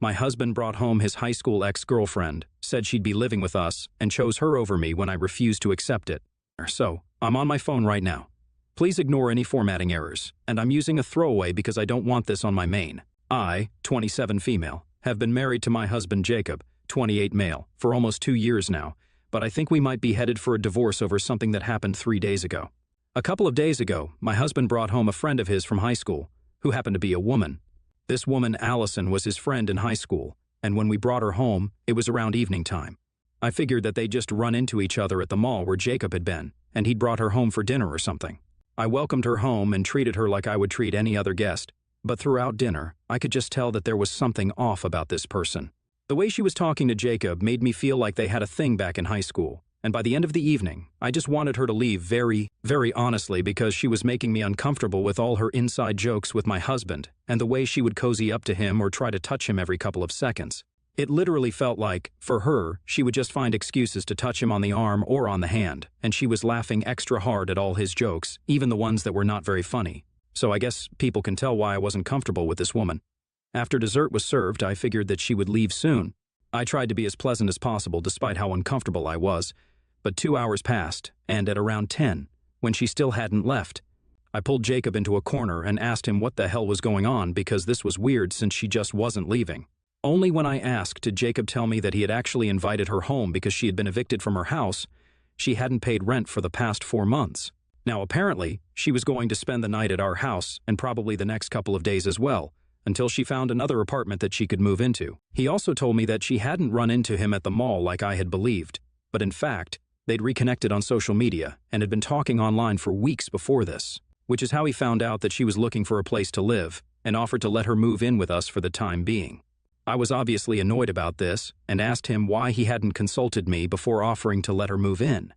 My husband brought home his high school ex-girlfriend, said she'd be living with us, and chose her over me when I refused to accept it. So, I'm on my phone right now. Please ignore any formatting errors, and I'm using a throwaway because I don't want this on my main. I, 27 female, have been married to my husband Jacob, 28 male, for almost 2 years now, but I think we might be headed for a divorce over something that happened 3 days ago. A couple of days ago, my husband brought home a friend of his from high school, who happened to be a woman. This woman, Allison, was his friend in high school, and when we brought her home, it was around evening time. I figured that they'd just run into each other at the mall where Jacob had been, and he'd brought her home for dinner or something. I welcomed her home and treated her like I would treat any other guest, but throughout dinner, I could just tell that there was something off about this person. The way she was talking to Jacob made me feel like they had a thing back in high school, and by the end of the evening, I just wanted her to leave very honestly because she was making me uncomfortable with all her inside jokes with my husband and the way she would cozy up to him or try to touch him every couple of seconds. It literally felt like, for her, she would just find excuses to touch him on the arm or on the hand, and she was laughing extra hard at all his jokes, even the ones that were not very funny. So I guess people can tell why I wasn't comfortable with this woman. After dessert was served, I figured that she would leave soon. I tried to be as pleasant as possible despite how uncomfortable I was, but 2 hours passed, and at around 10, when she still hadn't left, I pulled Jacob into a corner and asked him what the hell was going on because this was weird since she just wasn't leaving. Only when I asked did Jacob tell me that he had actually invited her home because she had been evicted from her house. She hadn't paid rent for the past 4 months. Now apparently, she was going to spend the night at our house and probably the next couple of days as well, until she found another apartment that she could move into. He also told me that she hadn't run into him at the mall like I had believed, but in fact, they'd reconnected on social media and had been talking online for weeks before this, which is how he found out that she was looking for a place to live and offered to let her move in with us for the time being. I was obviously annoyed about this and asked him why he hadn't consulted me before offering to let her move in.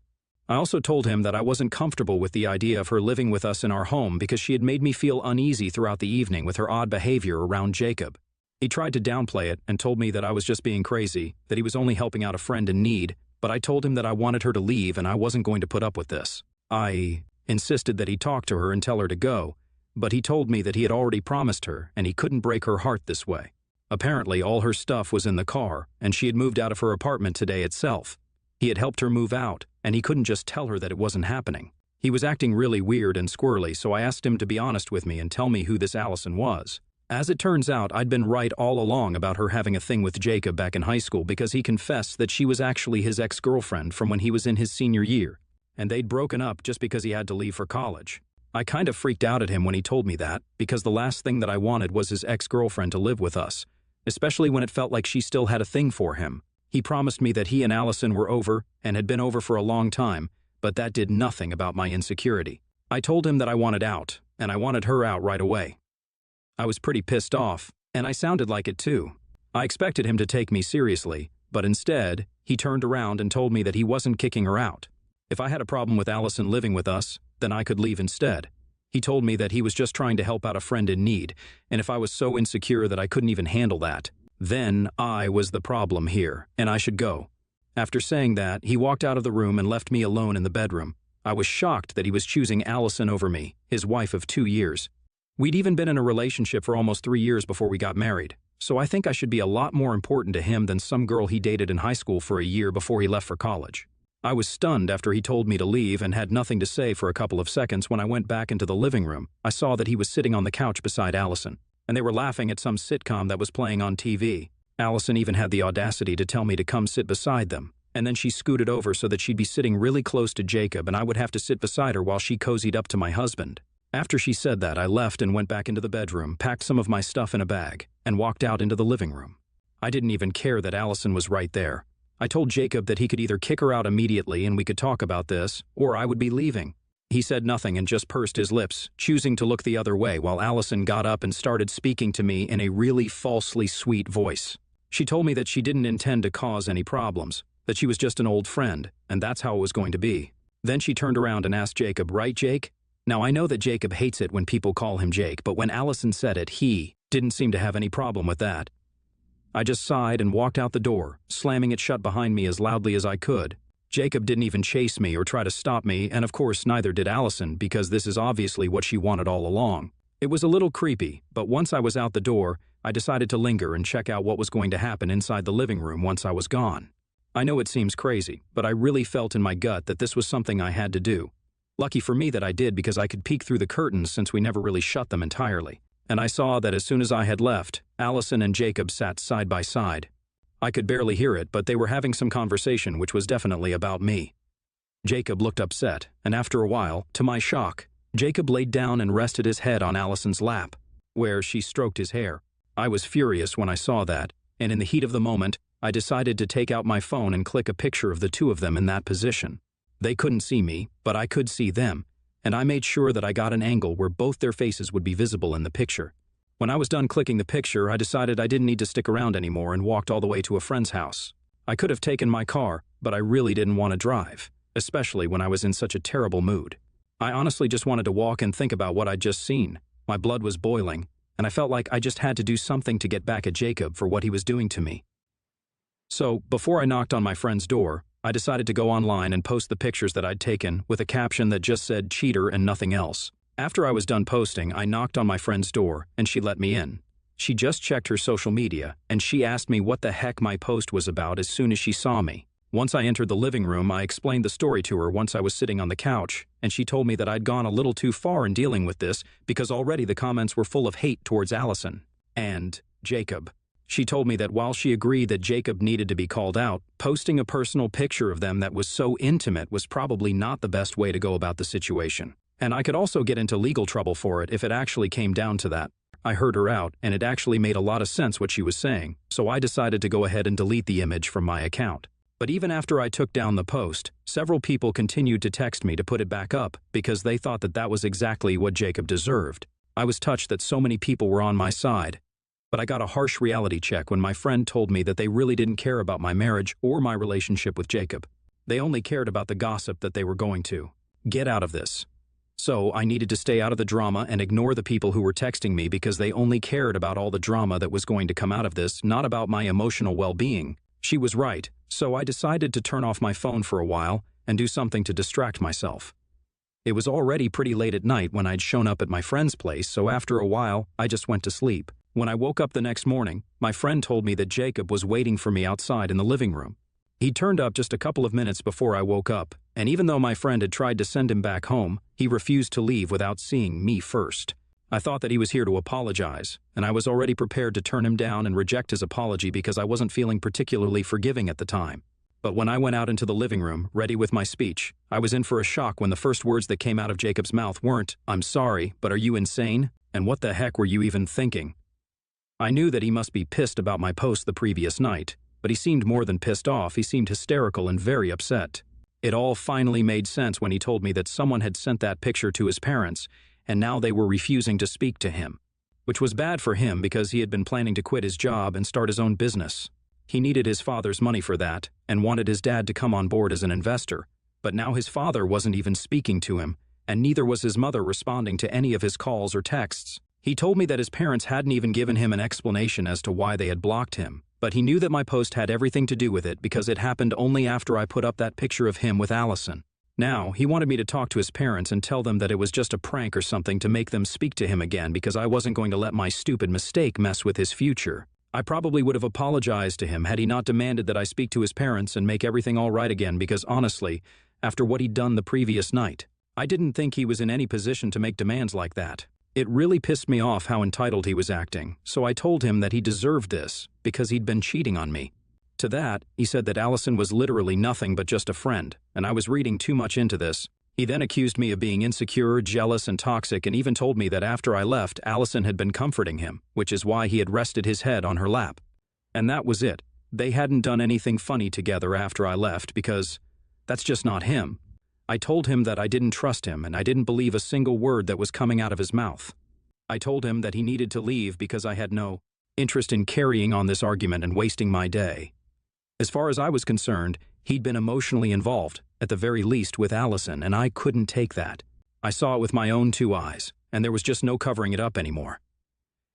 I also told him that I wasn't comfortable with the idea of her living with us in our home because she had made me feel uneasy throughout the evening with her odd behavior around Jacob. He tried to downplay it and told me that I was just being crazy, that he was only helping out a friend in need, but I told him that I wanted her to leave and I wasn't going to put up with this. I insisted that he talk to her and tell her to go, but he told me that he had already promised her and he couldn't break her heart this way. Apparently, all her stuff was in the car, and she had moved out of her apartment today itself. He had helped her move out, and he couldn't just tell her that it wasn't happening. He was acting really weird and squirrely, so I asked him to be honest with me and tell me who this Allison was. As it turns out, I'd been right all along about her having a thing with Jacob back in high school because he confessed that she was actually his ex-girlfriend from when he was in his senior year, and they'd broken up just because he had to leave for college. I kind of freaked out at him when he told me that, because the last thing that I wanted was his ex-girlfriend to live with us, especially when it felt like she still had a thing for him. He promised me that he and Allison were over and had been over for a long time, but that did nothing about my insecurity. I told him that I wanted out, and I wanted her out right away. I was pretty pissed off, and I sounded like it too. I expected him to take me seriously, but instead, he turned around and told me that he wasn't kicking her out. If I had a problem with Allison living with us, then I could leave instead. He told me that he was just trying to help out a friend in need, and if I was so insecure that I couldn't even handle that, then I was the problem here, and I should go. After saying that, he walked out of the room and left me alone in the bedroom. I was shocked that he was choosing Allison over me, his wife of 2 years. We'd even been in a relationship for almost 3 years before we got married, so I think I should be a lot more important to him than some girl he dated in high school for a year before he left for college. I was stunned after he told me to leave and had nothing to say for a couple of seconds. When I went back into the living room, I saw that he was sitting on the couch beside Allison, and they were laughing at some sitcom that was playing on TV. Allison even had the audacity to tell me to come sit beside them, and then she scooted over so that she'd be sitting really close to Jacob and I would have to sit beside her while she cozied up to my husband. After she said that, I left and went back into the bedroom, packed some of my stuff in a bag, and walked out into the living room. I didn't even care that Allison was right there. I told Jacob that he could either kick her out immediately and we could talk about this, or I would be leaving. He said nothing and just pursed his lips, choosing to look the other way while Allison got up and started speaking to me in a really falsely sweet voice. She told me that she didn't intend to cause any problems, that she was just an old friend, and that's how it was going to be. Then she turned around and asked Jacob, "Right, Jake?" Now I know that Jacob hates it when people call him Jake, but when Allison said it, he didn't seem to have any problem with that. I just sighed and walked out the door, slamming it shut behind me as loudly as I could. Jacob didn't even chase me or try to stop me, and of course neither did Allison, because this is obviously what she wanted all along. It was a little creepy, but once I was out the door, I decided to linger and check out what was going to happen inside the living room once I was gone. I know it seems crazy, but I really felt in my gut that this was something I had to do. Lucky for me that I did, because I could peek through the curtains since we never really shut them entirely. And I saw that as soon as I had left, Allison and Jacob sat side by side. I could barely hear it, but they were having some conversation which was definitely about me. Jacob looked upset, and after a while, to my shock, Jacob laid down and rested his head on Allison's lap, where she stroked his hair. I was furious when I saw that, and in the heat of the moment, I decided to take out my phone and click a picture of the two of them in that position. They couldn't see me, but I could see them, and I made sure that I got an angle where both their faces would be visible in the picture. When I was done clicking the picture, I decided I didn't need to stick around anymore and walked all the way to a friend's house. I could have taken my car, but I really didn't want to drive, especially when I was in such a terrible mood. I honestly just wanted to walk and think about what I'd just seen. My blood was boiling, and I felt like I just had to do something to get back at Jacob for what he was doing to me. So, before I knocked on my friend's door, I decided to go online and post the pictures that I'd taken with a caption that just said cheater and nothing else. After I was done posting, I knocked on my friend's door, and she let me in. She just checked her social media, and she asked me what the heck my post was about as soon as she saw me. Once I entered the living room, I explained the story to her once I was sitting on the couch, and she told me that I'd gone a little too far in dealing with this because already the comments were full of hate towards Allison and Jacob. She told me that while she agreed that Jacob needed to be called out, posting a personal picture of them that was so intimate was probably not the best way to go about the situation. And I could also get into legal trouble for it if it actually came down to that. I heard her out, and it actually made a lot of sense what she was saying, so I decided to go ahead and delete the image from my account. But even after I took down the post, several people continued to text me to put it back up because they thought that that was exactly what Jacob deserved. I was touched that so many people were on my side. But I got a harsh reality check when my friend told me that they really didn't care about my marriage or my relationship with Jacob. They only cared about the gossip that they were going to get out of this. So I needed to stay out of the drama and ignore the people who were texting me because they only cared about all the drama that was going to come out of this, not about my emotional well-being. She was right, so I decided to turn off my phone for a while and do something to distract myself. It was already pretty late at night when I'd shown up at my friend's place, so after a while, I just went to sleep. When I woke up the next morning, my friend told me that Jacob was waiting for me outside in the living room. He turned up just a couple of minutes before I woke up, and even though my friend had tried to send him back home, he refused to leave without seeing me first. I thought that he was here to apologize, and I was already prepared to turn him down and reject his apology because I wasn't feeling particularly forgiving at the time. But when I went out into the living room, ready with my speech, I was in for a shock when the first words that came out of Jacob's mouth weren't, "I'm sorry, but are you insane? And what the heck were you even thinking?" I knew that he must be pissed about my post the previous night, but he seemed more than pissed off. He seemed hysterical and very upset. It all finally made sense when he told me that someone had sent that picture to his parents, and now they were refusing to speak to him, which was bad for him because he had been planning to quit his job and start his own business. He needed his father's money for that and wanted his dad to come on board as an investor, but now his father wasn't even speaking to him, and neither was his mother responding to any of his calls or texts. He told me that his parents hadn't even given him an explanation as to why they had blocked him, but he knew that my post had everything to do with it because it happened only after I put up that picture of him with Allison. Now, he wanted me to talk to his parents and tell them that it was just a prank or something to make them speak to him again because I wasn't going to let my stupid mistake mess with his future. I probably would have apologized to him had he not demanded that I speak to his parents and make everything all right again because honestly, after what he'd done the previous night, I didn't think he was in any position to make demands like that. It really pissed me off how entitled he was acting, so I told him that he deserved this because he'd been cheating on me. To that, he said that Allison was literally nothing but just a friend, and I was reading too much into this. He then accused me of being insecure, jealous, and toxic, and even told me that after I left, Allison had been comforting him, which is why he had rested his head on her lap. And that was it. They hadn't done anything funny together after I left because that's just not him. I told him that I didn't trust him and I didn't believe a single word that was coming out of his mouth. I told him that he needed to leave because I had no interest in carrying on this argument and wasting my day. As far as I was concerned, he'd been emotionally involved, at the very least with Allison, and I couldn't take that. I saw it with my own two eyes, and there was just no covering it up anymore.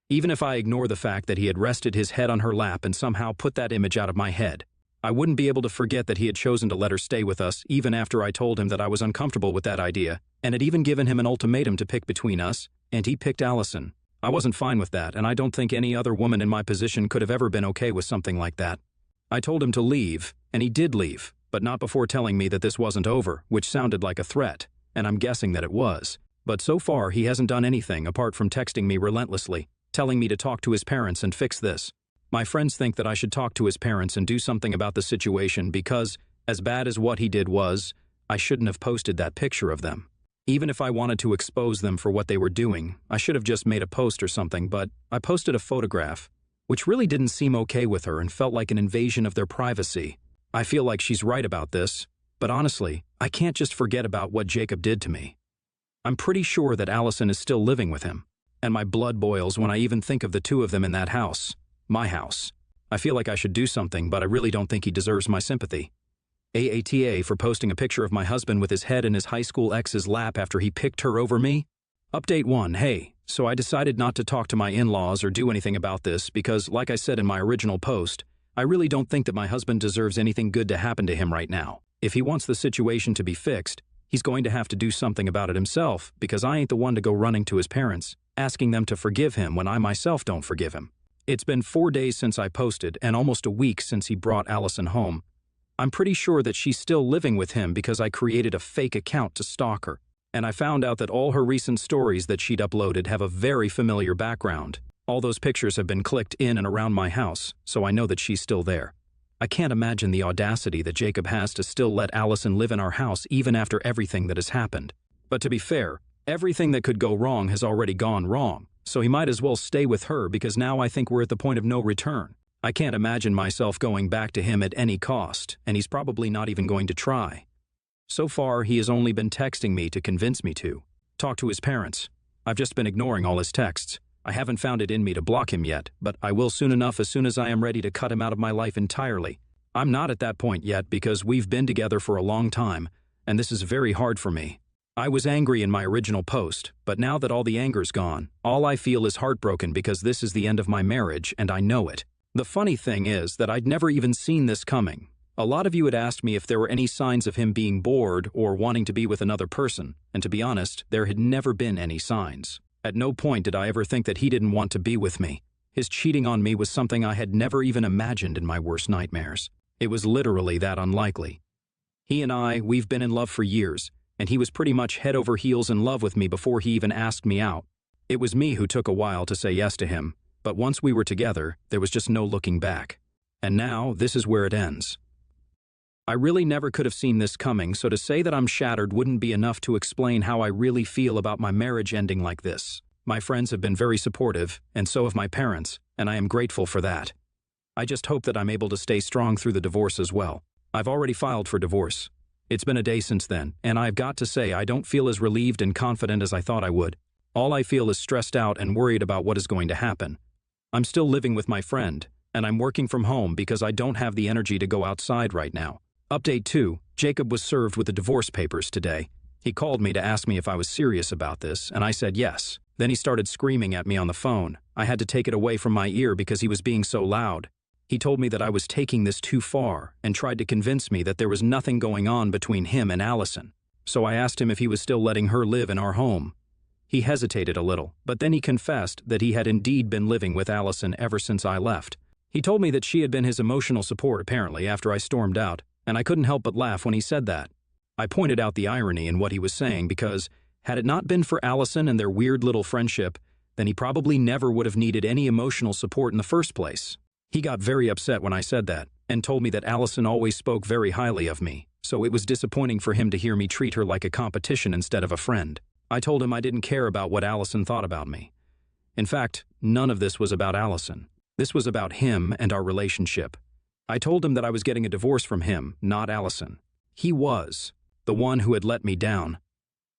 Even if I ignore the fact that he had rested his head on her lap and somehow put that image out of my head, I wouldn't be able to forget that he had chosen to let her stay with us even after I told him that I was uncomfortable with that idea, and had even given him an ultimatum to pick between us and he picked Allison. I wasn't fine with that, and I don't think any other woman in my position could have ever been okay with something like that. I told him to leave, and he did leave, but not before telling me that this wasn't over, which sounded like a threat, and I'm guessing that it was. But so far, he hasn't done anything apart from texting me relentlessly, telling me to talk to his parents and fix this. My friends think that I should talk to his parents and do something about the situation because, as bad as what he did was, I shouldn't have posted that picture of them. Even if I wanted to expose them for what they were doing, I should have just made a post or something, but I posted a photograph, which really didn't seem okay with her and felt like an invasion of their privacy. I feel like she's right about this, but honestly, I can't just forget about what Jacob did to me. I'm pretty sure that Allison is still living with him, and my blood boils when I even think of the two of them in that house. My house. I feel like I should do something, but I really don't think he deserves my sympathy. AATA for posting a picture of my husband with his head in his high school ex's lap after he picked her over me. Update 1. Hey, so I decided not to talk to my in-laws or do anything about this because, like I said in my original post, I really don't think that my husband deserves anything good to happen to him right now. If he wants the situation to be fixed, he's going to have to do something about it himself because I ain't the one to go running to his parents, asking them to forgive him when I myself don't forgive him. It's been 4 days since I posted and almost a week since he brought Allison home. I'm pretty sure that she's still living with him because I created a fake account to stalk her, and I found out that all her recent stories that she'd uploaded have a very familiar background. All those pictures have been clicked in and around my house, so I know that she's still there. I can't imagine the audacity that Jacob has to still let Allison live in our house even after everything that has happened. But to be fair, everything that could go wrong has already gone wrong, so he might as well stay with her because now I think we're at the point of no return. I can't imagine myself going back to him at any cost, and he's probably not even going to try. So far, he has only been texting me to convince me to talk to his parents. I've just been ignoring all his texts. I haven't found it in me to block him yet, but I will soon enough as soon as I am ready to cut him out of my life entirely. I'm not at that point yet because we've been together for a long time, and this is very hard for me. I was angry in my original post, but now that all the anger's gone, all I feel is heartbroken because this is the end of my marriage and I know it. The funny thing is that I'd never even seen this coming. A lot of you had asked me if there were any signs of him being bored or wanting to be with another person, and to be honest, there had never been any signs. At no point did I ever think that he didn't want to be with me. His cheating on me was something I had never even imagined in my worst nightmares. It was literally that unlikely. He and we've been in love for years, and he was pretty much head over heels in love with me before he even asked me out. It was me who took a while to say yes to him, but once we were together, there was just no looking back. And now, this is where it ends. I really never could have seen this coming, so to say that I'm shattered wouldn't be enough to explain how I really feel about my marriage ending like this. My friends have been very supportive, and so have my parents, and I am grateful for that. I just hope that I'm able to stay strong through the divorce as well. I've already filed for divorce. It's been a day since then, and I've got to say I don't feel as relieved and confident as I thought I would. All I feel is stressed out and worried about what is going to happen. I'm still living with my friend, and I'm working from home because I don't have the energy to go outside right now. Update 2. Jacob was served with the divorce papers today. He called me to ask me if I was serious about this, and I said yes. Then he started screaming at me on the phone. I had to take it away from my ear because he was being so loud. He told me that I was taking this too far and tried to convince me that there was nothing going on between him and Allison. So I asked him if he was still letting her live in our home. He hesitated a little, but then he confessed that he had indeed been living with Allison ever since I left. He told me that she had been his emotional support apparently after I stormed out, and I couldn't help but laugh when he said that. I pointed out the irony in what he was saying because, had it not been for Allison and their weird little friendship, then he probably never would have needed any emotional support in the first place. He got very upset when I said that, and told me that Allison always spoke very highly of me, so it was disappointing for him to hear me treat her like a competition instead of a friend. I told him I didn't care about what Allison thought about me. In fact, none of this was about Allison. This was about him and our relationship. I told him that I was getting a divorce from him, not Allison. He was the one who had let me down.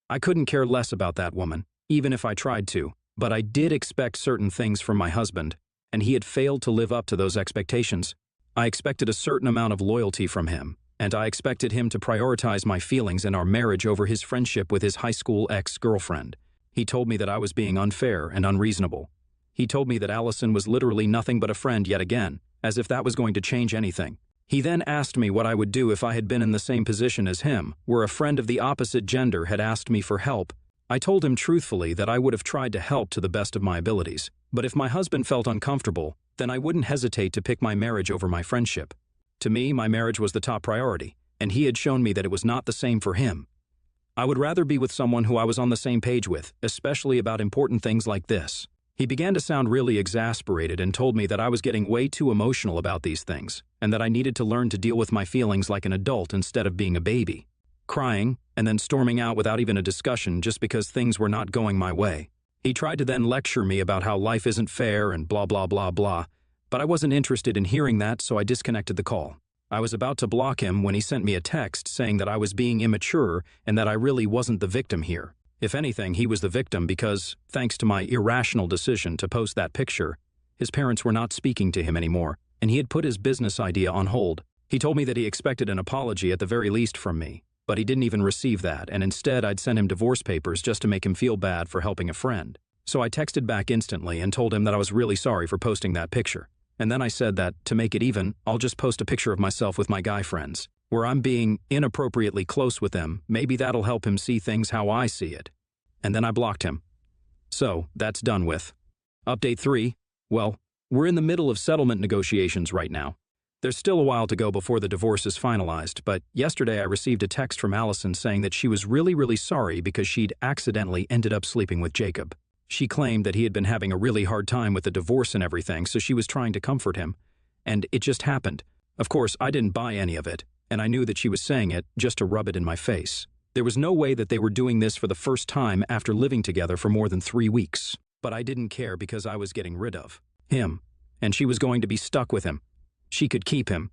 I couldn't care less about that woman, even if I tried to, but I did expect certain things from my husband, and he had failed to live up to those expectations. I expected a certain amount of loyalty from him, and I expected him to prioritize my feelings and our marriage over his friendship with his high school ex-girlfriend. He told me that I was being unfair and unreasonable. He told me that Allison was literally nothing but a friend yet again, as if that was going to change anything. He then asked me what I would do if I had been in the same position as him, where a friend of the opposite gender had asked me for help, I told him truthfully that I would have tried to help to the best of my abilities, but if my husband felt uncomfortable, then I wouldn't hesitate to pick my marriage over my friendship. To me, my marriage was the top priority, and he had shown me that it was not the same for him. I would rather be with someone who I was on the same page with, especially about important things like this. He began to sound really exasperated and told me that I was getting way too emotional about these things, and that I needed to learn to deal with my feelings like an adult instead of being a baby. Crying, and then storming out without even a discussion just because things were not going my way. He tried to then lecture me about how life isn't fair and blah blah blah blah, but I wasn't interested in hearing that, so I disconnected the call. I was about to block him when he sent me a text saying that I was being immature and that I really wasn't the victim here. If anything, he was the victim because, thanks to my irrational decision to post that picture, his parents were not speaking to him anymore, and he had put his business idea on hold. He told me that he expected an apology at the very least from me, but he didn't even receive that, and instead I'd sent him divorce papers just to make him feel bad for helping a friend. So I texted back instantly and told him that I was really sorry for posting that picture. And then I said that, to make it even, I'll just post a picture of myself with my guy friends, where I'm being inappropriately close with them. Maybe that'll help him see things how I see it. And then I blocked him. So, that's done with. Update 3. Well, we're in the middle of settlement negotiations right now. There's still a while to go before the divorce is finalized, but yesterday I received a text from Allison saying that she was really sorry because she'd accidentally ended up sleeping with Jacob. She claimed that he had been having a really hard time with the divorce and everything, so she was trying to comfort him. And it just happened. Of course, I didn't buy any of it, and I knew that she was saying it just to rub it in my face. There was no way that they were doing this for the first time after living together for more than 3 weeks. But I didn't care because I was getting rid of him, and she was going to be stuck with him. She could keep him.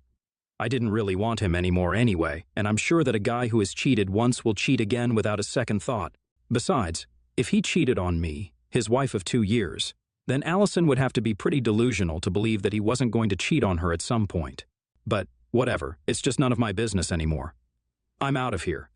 I didn't really want him anymore anyway, and I'm sure that a guy who has cheated once will cheat again without a second thought. Besides, if he cheated on me, his wife of 2 years, then Allison would have to be pretty delusional to believe that he wasn't going to cheat on her at some point. But whatever, it's just none of my business anymore. I'm out of here.